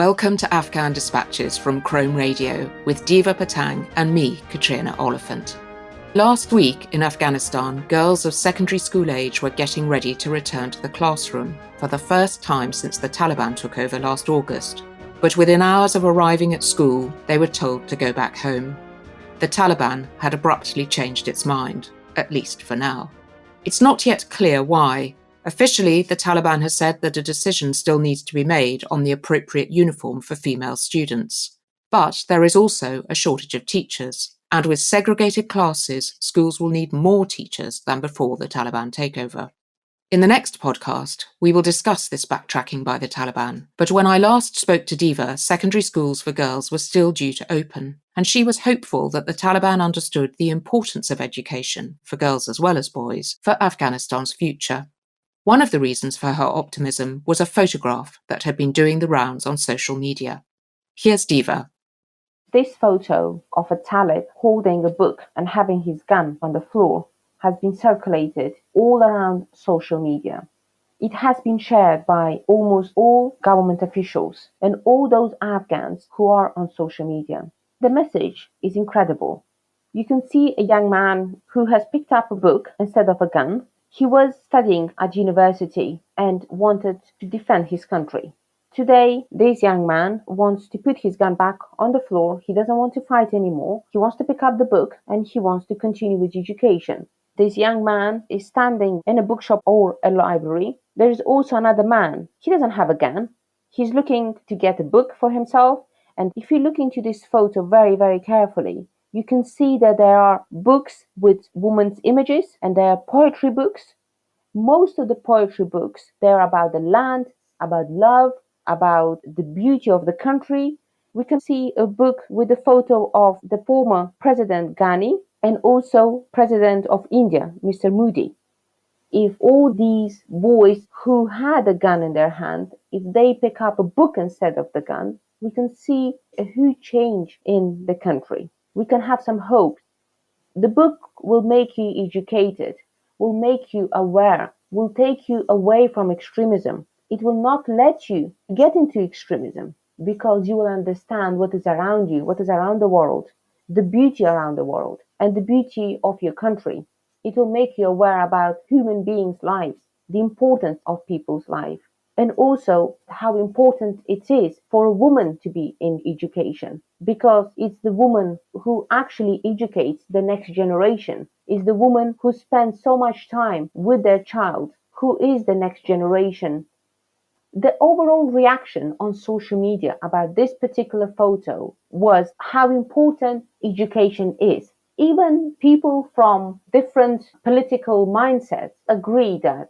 Welcome to Afghan Dispatches from ChromeRadio with Diva, Patang and me, Catriona, Oliphant. Last week in Afghanistan, girls of secondary school age were getting ready to return to the classroom for the first time since the Taliban took over last August. But within hours of arriving at school, they were told to go back home. The Taliban had abruptly changed its mind, at least for now. It's not yet clear why. Officially, the Taliban has said that a decision still needs to be made on the appropriate uniform for female students. But there is also a shortage of teachers, and with segregated classes, schools will need more teachers than before the Taliban takeover. In the next podcast, we will discuss this backtracking by the Taliban, but when I last spoke to Diva, secondary schools for girls were still due to open, and she was hopeful that the Taliban understood the importance of education, for girls as well as boys, for Afghanistan's future. One of the reasons for her optimism was a photograph that had been doing the rounds on social media. Here's Diva. This photo of a Talib holding a book and having his gun on the floor has been circulated all around social media. It has been shared by almost all government officials and all those Afghans who are on social media. The message is incredible. You can see a young man who has picked up a book instead of a gun. He was studying at university and wanted to defend his country. Today, this young man wants to put his gun back on the floor. He doesn't want to fight anymore. He wants to pick up the book and he wants to continue with education. This young man is standing in a bookshop or a library. There is also another man. He doesn't have a gun. He's looking to get a book for himself. And if you look into this photo very, very carefully, you can see that there are books with women's images and there are poetry books. Most of the poetry books, they're about the land, about love, about the beauty of the country. We can see a book with a photo of the former President Ghani and also President of India, Mr. Modi. If all these boys who had a gun in their hand, if they pick up a book instead of the gun, we can see a huge change in the country. We can have some hope. The book will make you educated, will make you aware, will take you away from extremism. It will not let you get into extremism because you will understand what is around you, what is around the world, the beauty around the world, and the beauty of your country. It will make you aware about human beings' lives, the importance of people's life, and also how important it is for a woman to be in education, because it's the woman who actually educates the next generation. It's the woman who spends so much time with their child, who is the next generation. The overall reaction on social media about this particular photo was how important education is. Even people from different political mindsets agree that,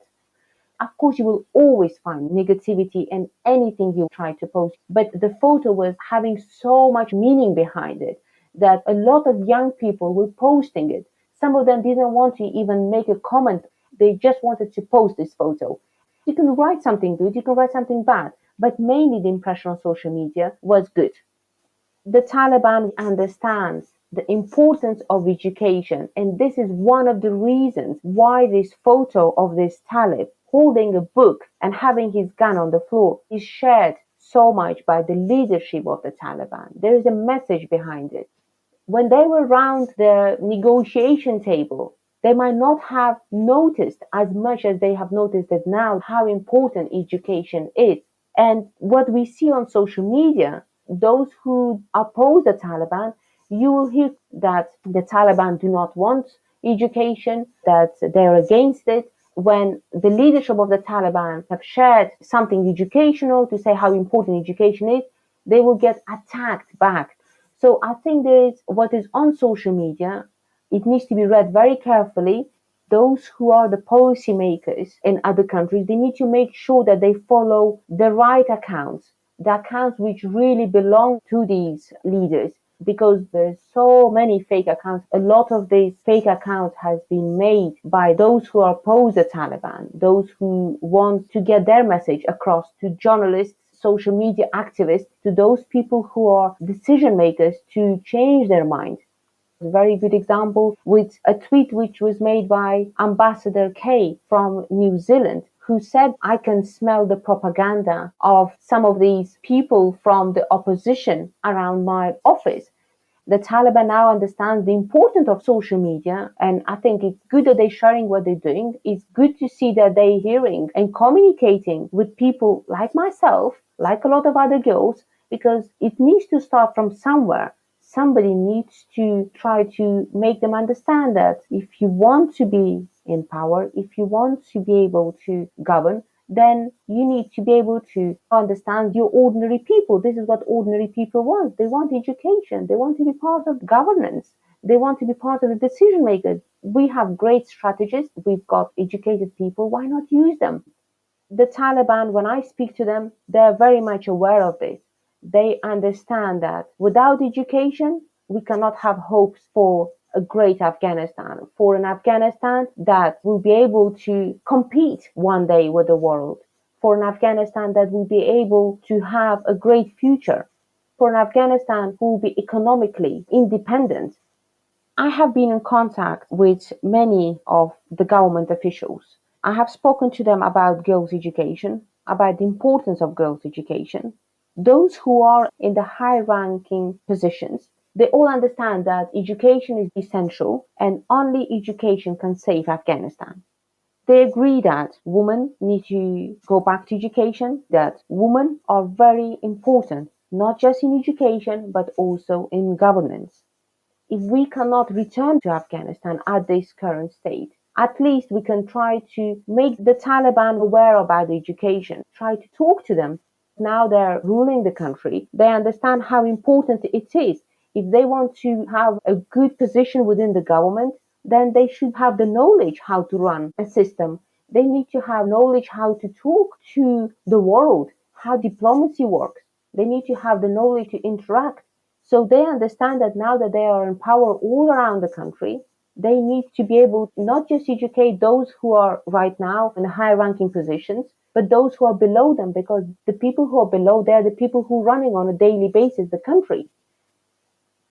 of course, you will always find negativity in anything you try to post. But the photo was having so much meaning behind it that a lot of young people were posting it. Some of them didn't want to even make a comment. They just wanted to post this photo. You can write something good, you can write something bad, but mainly the impression on social media was good. The Taliban understands the importance of education, and this is one of the reasons why this photo of this Talib holding a book and having his gun on the floor is shared so much by the leadership of the Taliban. There is a message behind it. When they were around the negotiation table, they might not have noticed as much as they have noticed it now, how important education is. And what we see on social media, those who oppose the Taliban, you will hear that the Taliban do not want education, that they're against it. When the leadership of the Taliban have shared something educational to say how important education is, they will get attacked back. So I think there is what is on social media. It needs to be read very carefully. Those who are the policymakers in other countries, they need to make sure that they follow the right accounts, the accounts which really belong to these leaders, because there's so many fake accounts. A lot of these fake accounts has been made by those who oppose the Taliban, those who want to get their message across to journalists, social media activists, to those people who are decision makers to change their mind. A very good example with a tweet which was made by Ambassador Kay from New Zealand, who said, I can smell the propaganda of some of these people from the opposition around my office. The Taliban now understands the importance of social media, and I think it's good that they're sharing what they're doing. It's good to see that they're hearing and communicating with people like myself, like a lot of other girls, because it needs to start from somewhere. Somebody needs to try to make them understand that if you want to be in power, if you want to be able to govern, then you need to be able to understand your ordinary people. This is what ordinary people want. They want education. They want to be part of governance. They want to be part of the decision makers. We have great strategists. We've got educated people. Why not use them? The Taliban, when I speak to them, they're very much aware of this. They understand that without education, we cannot have hopes for a great Afghanistan, for an Afghanistan that will be able to compete one day with the world, for an Afghanistan that will be able to have a great future, for an Afghanistan who will be economically independent. I have been in contact with many of the government officials. I have spoken to them about girls' education, about the importance of girls' education. Those who are in the high-ranking positions, they all understand that education is essential and only education can save Afghanistan. They agree that women need to go back to education, that women are very important, not just in education, but also in governance. If we cannot return to Afghanistan at this current state, at least we can try to make the Taliban aware about the education, try to talk to them. Now they're ruling the country. They understand how important it is. If they want to have a good position within the government, then they should have the knowledge how to run a system. They need to have knowledge how to talk to the world, how diplomacy works. They need to have the knowledge to interact. So they understand that now that they are in power all around the country, they need to be able to not just educate those who are right now in high ranking positions, but those who are below them, because the people who are below, they're the people who are running on a daily basis the country.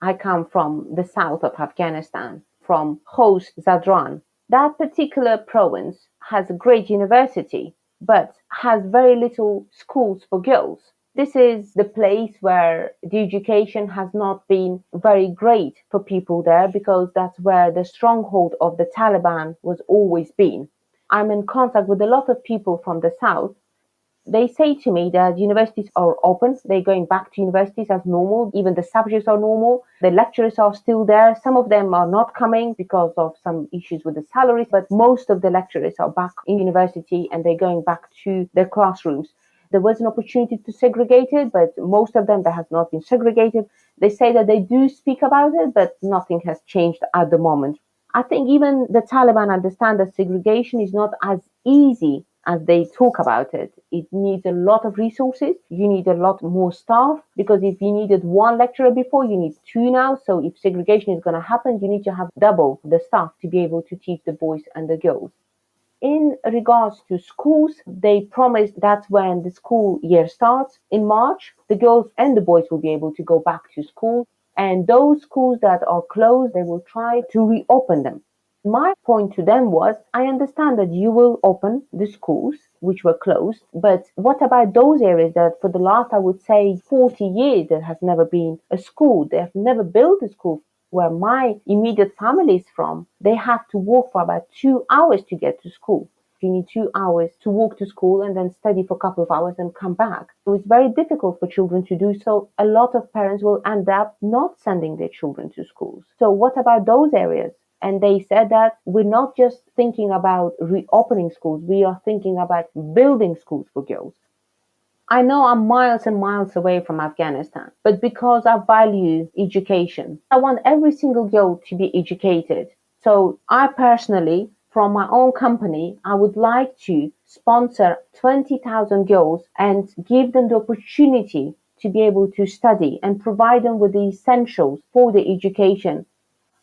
I come from the south of Afghanistan, from Khost Zadran. That particular province has a great university, but has very little schools for girls. This is the place where the education has not been very great for people there, because that's where the stronghold of the Taliban was always been. I'm in contact with a lot of people from the south. They say to me that universities are open. They're going back to universities as normal. Even the subjects are normal. The lecturers are still there. Some of them are not coming because of some issues with the salaries, but most of the lecturers are back in university and they're going back to their classrooms. There was an opportunity to segregate it, but most of them that has not been segregated. They say that they do speak about it, but nothing has changed at the moment. I think even the Taliban understand that segregation is not as easy as they talk about it. It needs a lot of resources. You need a lot more staff, because if you needed one lecturer before, you need two now. So if segregation is going to happen, you need to have double the staff to be able to teach the boys and the girls. In regards to schools, they promised that when the school year starts in March, the girls and the boys will be able to go back to school. And those schools that are closed, they will try to reopen them. My point to them was, I understand that you will open the schools which were closed, but what about those areas that for the last, I would say, 40 years, there has never been a school? They have never built a school. Where my immediate family is from, they have to walk for about 2 hours to get to school. You need 2 hours to walk to school and then study for a couple of hours and come back. So it's very difficult for children to do so. A lot of parents will end up not sending their children to schools. So what about those areas? And they said that we're not just thinking about reopening schools, we are thinking about building schools for girls. I know I'm miles and miles away from Afghanistan, but because I value education, I want every single girl to be educated. So I personally, from my own company, I would like to sponsor 20,000 girls and give them the opportunity to be able to study and provide them with the essentials for the education.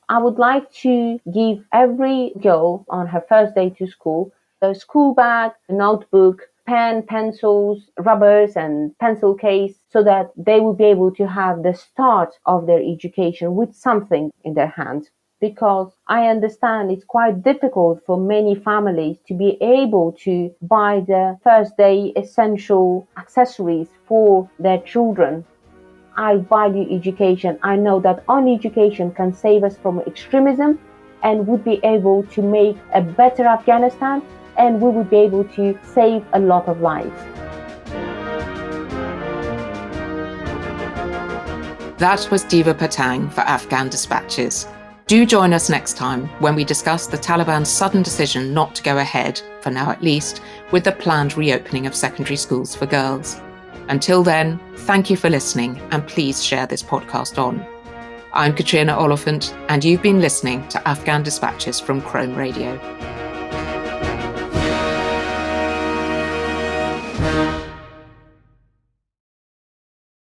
I would like to give every girl on her first day to school a school bag, a notebook, pen, pencils, rubbers, and pencil case, so that they will be able to have the start of their education with something in their hand. because I understand it's quite difficult for many families to be able to buy the first day essential accessories for their children. I value education. I know that only education can save us from extremism and would be able to make a better Afghanistan, and we would be able to save a lot of lives. That was Diva Patang for Afghan Dispatches. Do join us next time when we discuss the Taliban's sudden decision not to go ahead, for now at least, with the planned reopening of secondary schools for girls. Until then, thank you for listening, and please share this podcast on. I'm Catriona Oliphant, and you've been listening to Afghan Dispatches from ChromeRadio.